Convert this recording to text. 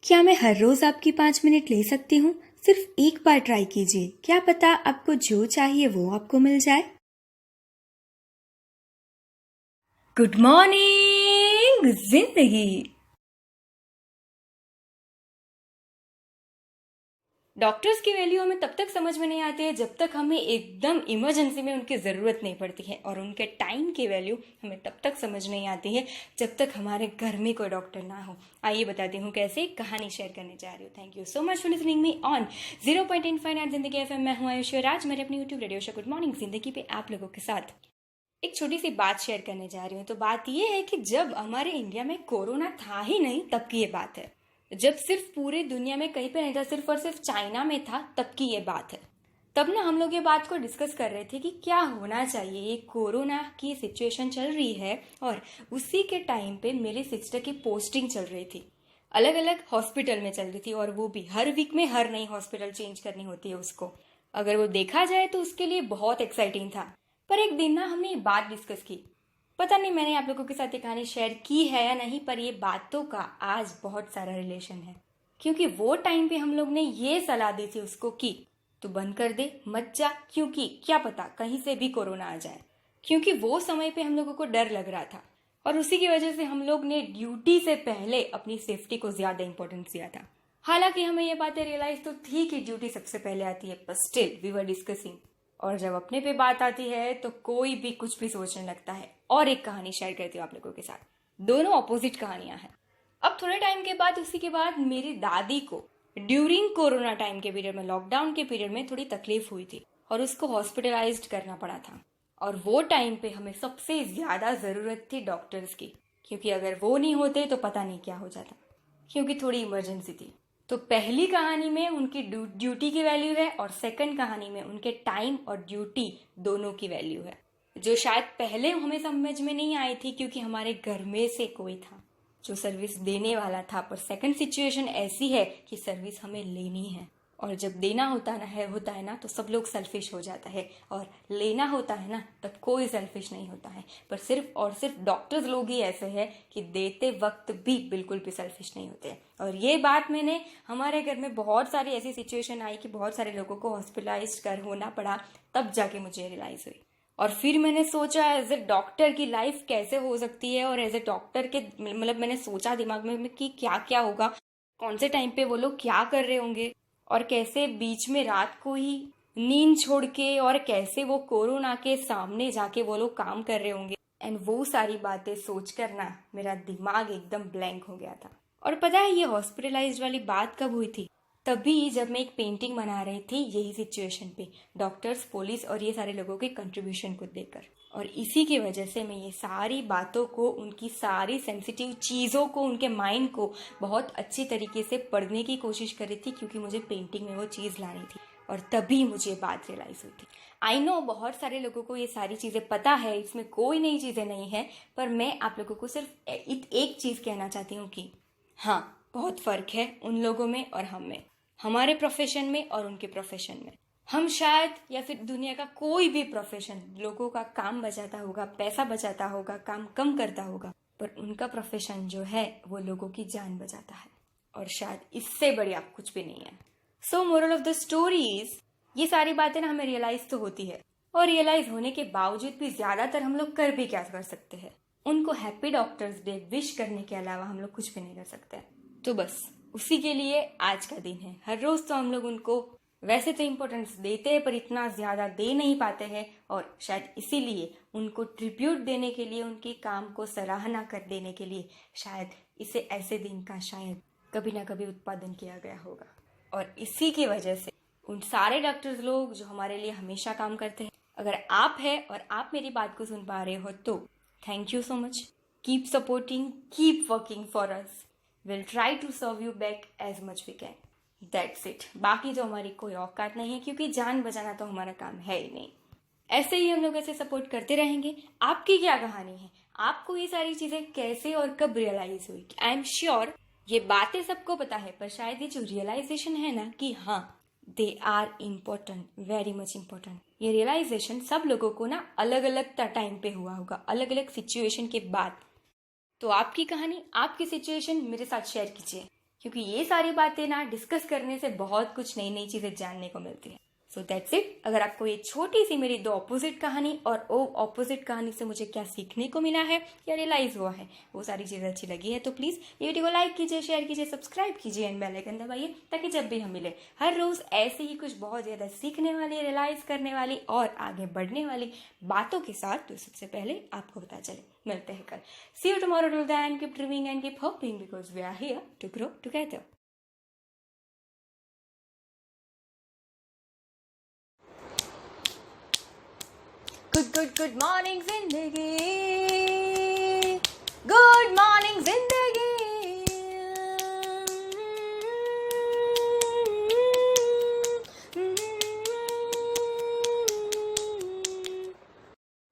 क्या मैं हर रोज आपकी 5 मिनट ले सकती हूँ? सिर्फ एक बार ट्राई कीजिए, क्या पता आपको जो चाहिए वो आपको मिल जाए। गुड मॉर्निंग जिंदगी। डॉक्टर्स की वैल्यू हमें तब तक समझ में नहीं आती है जब तक हमें एकदम इमरजेंसी में उनकी ज़रूरत नहीं पड़ती है, और उनके टाइम की वैल्यू हमें तब तक समझ नहीं आती है जब तक हमारे घर में कोई डॉक्टर ना हो। आइए बताती हूँ कैसे, कहानी शेयर करने जा रही हूँ। Thank you so much for listening me on 0.85 जिंदगी एफएम। मैं हूँ आयुषी और आज मेरे अपनी YouTube radio show good morning जिंदगी पे आप लोगों के साथ एक छोटी सी बात शेयर करने जा रही हूँ। तो बात यह है कि जब हमारे इंडिया में कोरोना था ही नहीं तब की ये बात है। जब सिर्फ पूरी दुनिया में कहीं पे नहीं था, सिर्फ और सिर्फ चाइना में था, तब की ये बात है। तब ना हम लोग ये बात को डिस्कस कर रहे थे कि क्या होना चाहिए। ये कोरोना की सिचुएशन चल रही है और उसी के टाइम पे मेरी सिस्टर की पोस्टिंग चल रही थी, अलग अलग हॉस्पिटल में चल रही थी, और वो भी हर वीक में हर नई हॉस्पिटल चेंज करनी होती है उसको। अगर वो देखा जाए तो उसके लिए बहुत एक्साइटिंग था। पर एक दिन ना हमने ये बात डिस्कस की, पता नहीं मैंने आप लोगों के साथ ये कहानी शेयर की है या नहीं, पर ये बातों का आज बहुत सारा रिलेशन है। क्योंकि वो टाइम पे हम लोग ने ये सलाह दी थी उसको कि तू बंद कर दे, मत जा, क्योंकि क्या पता कहीं से भी कोरोना आ जाए। क्योंकि वो समय पे हम लोगों को डर लग रहा था, और उसी की वजह से हम लोग ने ड्यूटी से पहले अपनी सेफ्टी को ज्यादा इंपॉर्टेंस दिया था। हालांकि हमें ये बातें रियलाइज तो थी कि ड्यूटी सबसे पहले आती है, पर स्टिल वी वर डिस्कसिंग। और जब अपने पे बात आती है तो कोई भी कुछ भी सोचने लगता है। और एक कहानी शेयर करती हूँ आप लोगों के साथ, दोनों ऑपोजिट कहानियां हैं। अब थोड़े टाइम के बाद, उसी के बाद मेरी दादी को ड्यूरिंग कोरोना टाइम के पीरियड में, लॉकडाउन के पीरियड में थोड़ी तकलीफ हुई थी और उसको हॉस्पिटलाइज्ड करना पड़ा था। और वो टाइम पे हमें सबसे ज्यादा जरूरत थी डॉक्टर्स की, क्योंकि अगर वो नहीं होते तो पता नहीं क्या हो जाता, क्योंकि थोड़ी इमरजेंसी थी। तो पहली कहानी में उनकी ड्यूटी की वैल्यू है, और सेकंड कहानी में उनके टाइम और ड्यूटी दोनों की वैल्यू है, जो शायद पहले हमें समझ में नहीं आई थी क्योंकि हमारे घर में से कोई था जो सर्विस देने वाला था। पर सेकंड सिचुएशन ऐसी है कि सर्विस हमें लेनी है, और जब देना होता है ना तो सब लोग सेल्फिश हो जाता है, और लेना होता है ना तब कोई सेल्फिश नहीं होता है। पर सिर्फ और सिर्फ डॉक्टर्स लोग ही ऐसे हैं कि देते वक्त भी बिल्कुल भी सेल्फिश नहीं होते। और ये बात मैंने, हमारे घर में बहुत सारी ऐसी सिचुएशन आई कि बहुत सारे लोगों को हॉस्पिटलाइज कर होना पड़ा, तब जाके मुझे रियलाइज हुई। और फिर मैंने सोचा एज ए डॉक्टर की लाइफ कैसे हो सकती है, और एज ए डॉक्टर के मतलब मैंने सोचा दिमाग में कि क्या क्या होगा, कौन से टाइम पे वो लोग क्या कर रहे होंगे, और कैसे बीच में रात को ही नींद छोड़ के, और कैसे वो कोरोना के सामने जाके वो लोग काम कर रहे होंगे। एंड वो सारी बातें सोचकर ना मेरा दिमाग एकदम ब्लैंक हो गया था। और पता है ये हॉस्पिटलाइज वाली बात कब हुई थी? तभी जब मैं एक पेंटिंग बना रही थी यही सिचुएशन पे, डॉक्टर्स, पुलिस और ये सारे लोगों के कंट्रीब्यूशन को देखकर। और इसी की वजह से मैं ये सारी बातों को, उनकी सारी सेंसिटिव चीज़ों को, उनके माइंड को बहुत अच्छी तरीके से पढ़ने की कोशिश कर रही थी, क्योंकि मुझे पेंटिंग में वो चीज़ लानी थी। और तभी मुझे बात रियलाइज हुई थी। आई नो बहुत सारे लोगों को ये सारी चीज़ें पता है, इसमें कोई नई चीज़ें नहीं है, पर मैं आप लोगों को सिर्फ एक चीज़ कहना चाहती हूँ कि हाँ, बहुत फर्क है उन लोगों में और हम में, हमारे प्रोफेशन में और उनके प्रोफेशन में। हम शायद, या फिर दुनिया का कोई भी प्रोफेशन लोगों का काम बचाता होगा, पैसा बचाता होगा, काम कम करता होगा, पर उनका प्रोफेशन जो है वो लोगों की जान बचाता है, और शायद इससे बढ़िया कुछ भी नहीं है। सो मोरल ऑफ द स्टोरीज, ये सारी बातें ना हमें रियलाइज तो होती है, और रियलाइज होने के बावजूद भी ज्यादातर हम लोग कर भी क्या कर सकते हैं? उनको हैप्पी डॉक्टर्स डे विश करने के अलावा हम लोग कुछ भी नहीं कर सकते। तो बस उसी के लिए आज का दिन है। हर रोज तो हम लोग उनको वैसे तो इम्पोर्टेंस देते हैं, पर इतना ज्यादा दे नहीं पाते हैं, और शायद इसीलिए उनको ट्रिब्यूट देने के लिए, उनके काम को सराहना कर देने के लिए शायद इसे ऐसे दिन का शायद कभी ना कभी उत्पादन किया गया होगा। और इसी की वजह से उन सारे डॉक्टर्स लोग जो हमारे लिए हमेशा काम करते हैं, अगर आप है और आप मेरी बात को सुन पा रहे हो तो thank you so much. Keep supporting, keep working for us, will try to serve you back as much we can. That's it. बाकी तो हमारी कोई औकात नहीं है, क्योंकि जान बचाना तो हमारा काम है ही नहीं। ऐसे ही हम लोग ऐसे सपोर्ट करते रहेंगे। आपकी क्या कहानी है? आपको ये सारी चीजें कैसे और कब रियलाइज हुई? आई एम श्योर ये बातें सबको पता है, पर शायद ये जो रियलाइजेशन है ना कि हाँ, they are important, very much important, ये रियलाइजेशन सब लोगों को ना अलग अलग टाइम पे हुआ होगा, अलग अलग सिचुएशन के बाद। तो आपकी कहानी, आपकी सिचुएशन मेरे साथ शेयर कीजिए, क्योंकि ये सारी बातें ना डिस्कस करने से बहुत कुछ नई नई चीजें जानने को मिलती है। So that's it. अगर आपको ये छोटी सी मेरी 2 ऑपोजिट कहानी और वो ऑपोजिट कहानी से मुझे क्या सीखने को मिला है या रियलाइज हुआ है, वो सारी चीजें अच्छी लगी है तो प्लीज ये वीडियो को लाइक कीजिए, शेयर कीजिए, सब्सक्राइब कीजिए एंड बेल आइकन दबाइए, ताकि जब भी हम मिले हर रोज ऐसे ही कुछ बहुत ज्यादा सीखने वाली, रियलाइज करने वाली और आगे बढ़ने वाली बातों के साथ तो सबसे पहले आपको पता चले। मिलते हैं कल। See you tomorrow. Till then keep dreaming and keep hoping, because we are here to grow together. Good morning जिंदगी।